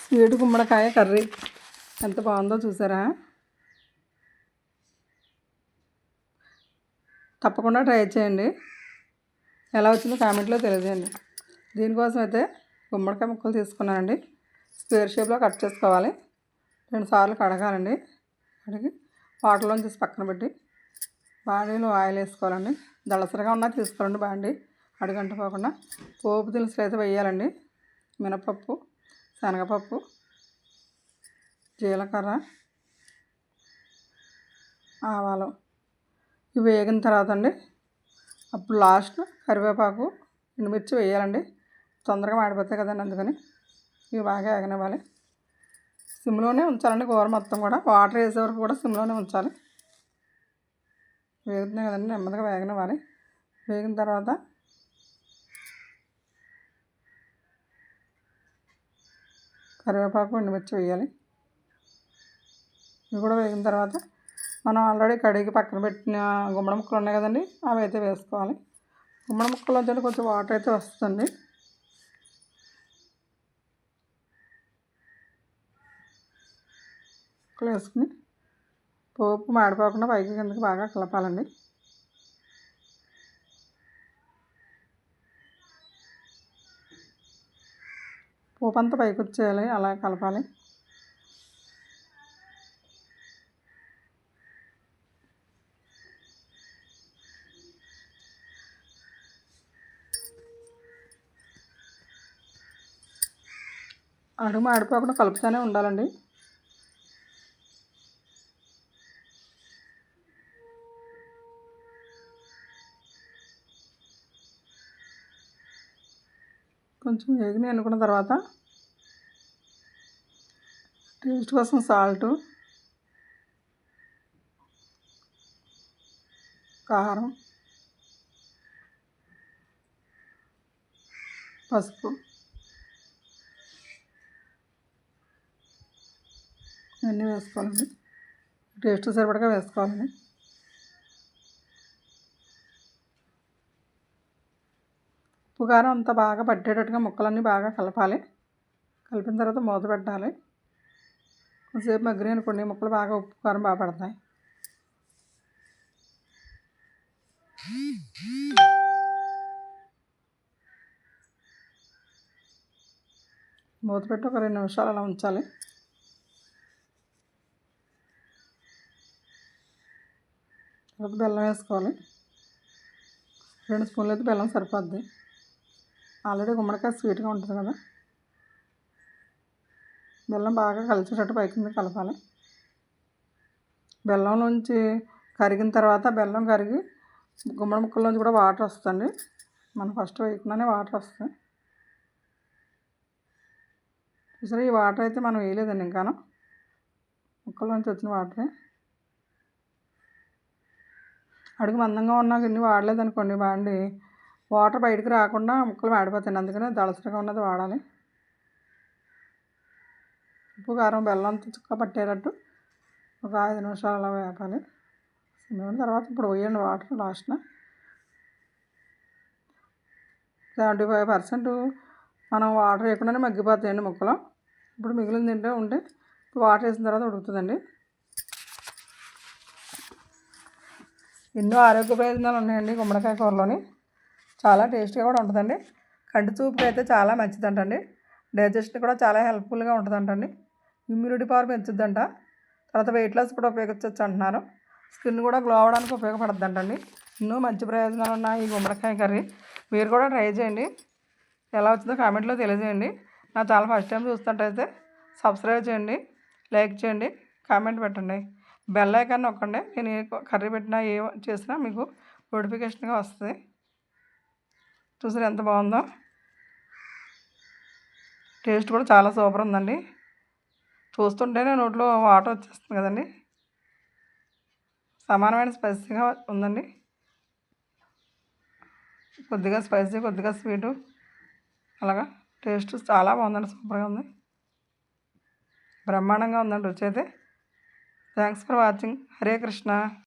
Sweet గుమ్మడికాయ curry ఎంత బాగుందో చూసారా? తప్పకుండా ట్రై చేయండి. ఎలా వచ్చిందో కామెంట్లో తెలియజేయండి. దీనికోసం అయితే గుమ్మడికాయ ముక్కలు తీసుకున్నానండి. స్క్వేర్ షేప్లో కట్ చేసుకోవాలి. 2 సార్లు కడగాలండి. కడిగి వాటర్లో తీసి పక్కన పెట్టి బాండీలో ఆయిల్ వేసుకోవాలండి. దళసరిగా ఉన్నది తీసుకోవాలండి బాండీ, అడుగంటిపోకుండా. పోపు దినుసులు అయితే వేయాలండి. మినపప్పు, శనగపప్పు, జీలకర్ర, ఆవాలు ఇవి వేగిన తర్వాత అండి అప్పుడు లాస్ట్ కరివేపాకు, ఎండుమిర్చి వేయాలండి. తొందరగా మాడిపోతాయి కదండి, అందుకని ఇవి బాగా వేగనివ్వాలి. సిమ్లోనే ఉంచాలండి కూర మొత్తం కూడా. వాటర్ వేసే వరకు కూడా సిమ్లోనే ఉంచాలి. వేగుతున్నాయి కదండి, నెమ్మదిగా వేగనివ్వాలి. వేగిన తర్వాత కరివేపాకు, ఎండుమిర్చి వేయాలి. ఇవి కూడా వేగిన తర్వాత మనం ఆల్రెడీ కడిగి పక్కన పెట్టిన గుమ్మడి ముక్కలు ఉన్నాయి కదండి, అవి అయితే వేసుకోవాలి. గుమ్మడి ముక్కలు వచ్చి కొంచెం వాటర్ అయితే వస్తుంది. ముక్కలు వేసుకుని పోపు మాడిపోకుండా పైకి కిందకి బాగా కలపాలండి. పోపు అంతా పైకి వచ్చేయాలి, అలా కలపాలి. అడుగు మాడిపోకుండా కలుపుతూనే ఉండాలండి. కొంచెం వేగిని అనుకున్న తర్వాత టేస్ట్ కోసం సాల్టు, కారం, పసుపు ఇవన్నీ వేసుకోవాలండి. టేస్ట్ సరిపడగా వేసుకోవాలండి. ఉప్పు కారం అంతా బాగా పట్టేటట్టుగా ముక్కలన్నీ బాగా కలపాలి. కలిపిన తర్వాత మూత పెట్టాలి. కొంచెంసేపు మగ్గినాయి అనుకోండి, ముక్కలు బాగా ఉప్పు కారం బాగా పడతాయి. మూత పెట్టి ఒక 2 నిమిషాలు అలా ఉంచాలి. తర్వాత బెల్లం వేసుకోవాలి. 2 స్పూన్లు అయితే బెల్లం సరిపోద్ది. ఆల్రెడీ గుమ్మడికాయ స్వీట్గా ఉంటుంది కదా. బెల్లం బాగా కలిసేటట్టు పైకి కలపాలి. బెల్లం నుంచి కరిగిన తర్వాత బెల్లం కరిగి గుమ్మడి ముక్కల్లోంచి కూడా వాటర్ వస్తుంది. మనం ఫస్ట్ వేయకుండానే వాటర్ వస్తాయి. చూసారా, ఈ వాటర్ అయితే మనం వేయలేదండి ఇంకాను. ముక్కల్లోంచి వచ్చిన వాటరే. అడుగు మందంగా ఉన్నా ఇన్ని వాడలేదనుకోండి బాండి, వాటర్ బయటకు రాకుండా ముక్కలు మాడిపోతాయి. అందుకనే దళసరిగా ఉన్నది వాడాలి. ఉప్పు కారం బెల్లం చుక్క పట్టేటట్టు ఒక 5 నిమిషాలు అలా వేపాలి. తర్వాత ఇప్పుడు పోయండి వాటర్ లాస్ట్న. 75% మనం వాటర్ వేయకుండానే మగ్గిపోతాయండి ముక్కలు. ఇప్పుడు మిగిలిన తింటే ఉంటే వాటర్ వేసిన తర్వాత ఉడుకుతుందండి. ఎన్నో ఆరోగ్య ప్రయోజనాలు ఉన్నాయండి గుమ్మడికాయ కూరలోని. చాలా టేస్ట్గా కూడా ఉంటుందండి. కంటి చూపుకి అయితే చాలా మంచిదంటండి. డైజెషన్ కూడా చాలా హెల్ప్ఫుల్గా ఉంటుందంటండి. Immunity power పెంచుద్దంట. తర్వాత వెయిట్ లాస్ కూడా ఉపయోగించవచ్చు అంటున్నారు. స్కిన్ కూడా గ్లో అవ్వడానికి ఉపయోగపడుతుందంటండి. ఎన్నో మంచి ప్రయోజనాలు ఉన్నాయి ఈ గుమ్మడికాయ కర్రీ. మీరు కూడా ట్రై చేయండి. ఎలా వచ్చిందో కామెంట్లో తెలియజేయండి. నా ఛానల్ ఫస్ట్ టైం చూస్తుంటైతే సబ్స్క్రైబ్ చేయండి, లైక్ చేయండి, కామెంట్ పెట్టండి. బెల్ ఐకాన్ నొక్కండి. నేను ఏ కర్రీ పెట్టినా ఏ చేసినా మీకు నోటిఫికేషన్గా వస్తుంది. చూసారు ఎంత బాగుందో. టేస్ట్ కూడా చాలా సూపర్ ఉందండి. చూస్తుంటేనే నోట్లో వాటర్ వచ్చేస్తుంది కదండి. సమానమైన స్పైసీగా ఉందండి. కొద్దిగా స్పైసీ, కొద్దిగా స్వీటు, అలాగా టేస్ట్ చాలా బాగుందండి. సూపర్గా ఉంది, బ్రహ్మాండంగా ఉందండి రుచి అయితే. Thanks for watching. Hare Krishna.